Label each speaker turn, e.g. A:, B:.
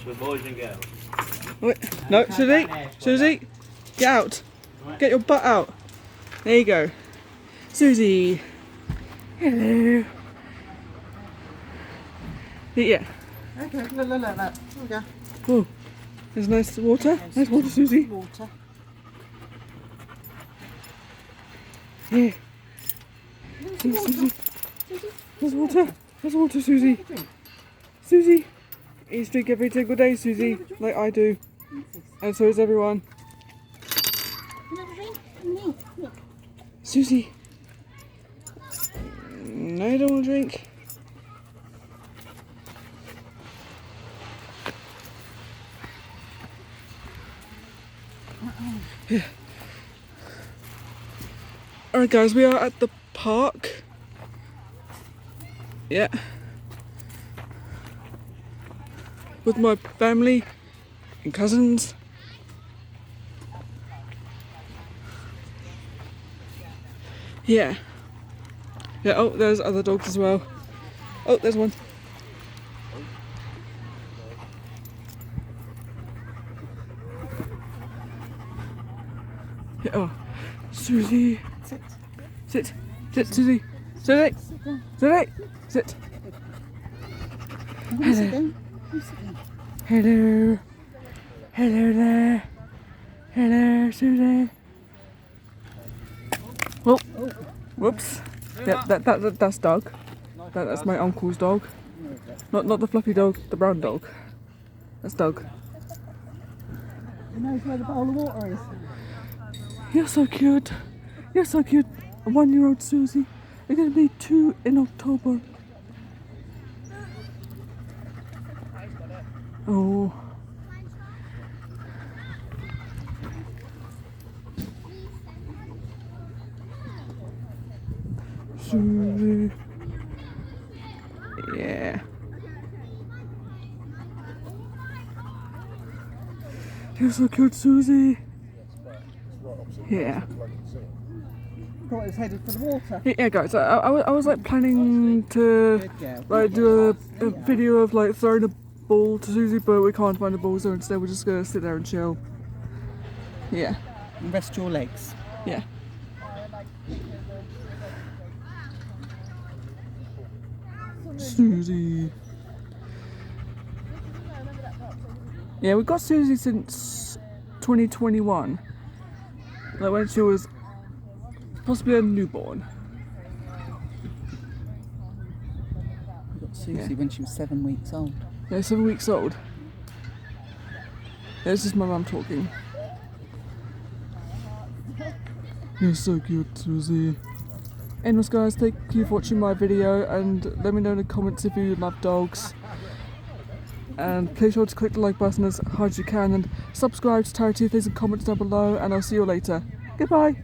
A: for boys and girls.
B: Wait, no, Suzie, get out. Get your butt out. There you go. Suzie. Hello. Yeah.
C: Okay, look. Here we go.
B: Oh, there's nice water. Nice water, Suzie.
C: Water.
B: Yeah. Suzie. There's water. There's water, Suzie. Suzie. Eat drink every single day, Suzie. Like I do. And so does everyone. Suzie. No, you don't want to drink. Yeah. Alright guys, we are at the park. Yeah. With my family and cousins. Yeah. Yeah, oh, there's other dogs as well. Oh, there's one. Yeah, oh, Suzie.
C: Sit.
B: Sit, Suzie. Suzie. Suzie. Sit.
C: Hello.
B: Hello. Hello there. Hello, Suzie. Oh, whoops. Yeah, that's Doug. That's my uncle's dog. Not the fluffy dog, the brown dog. That's Doug.
C: He knows where the bowl of water is.
B: You're so cute. You're so cute. 1-year-old Suzie. You're gonna be 2 in October. Oh. Suzie. Yeah. You're so cute, Suzie. Yeah.
C: Thought it was headed for the water.
B: Yeah, guys. I was like planning to like do a video of like throwing a ball to Suzie, but we can't find a ball, so instead we're just gonna sit there and chill. Yeah.
C: And rest your legs.
B: Yeah. Suzie. Yeah, we've got Suzie since 2021. Like when she was possibly a newborn.
C: We got Suzie when she was 7 weeks old.
B: Yeah, 7 weeks old. This is my mum talking. You're so cute, Suzie. Anyways guys, thank you for watching my video and let me know in the comments if you love dogs. And please sure to click the like button as hard as you can and subscribe to Tarot Tuesdays and comments down below, and I'll see you later. Goodbye!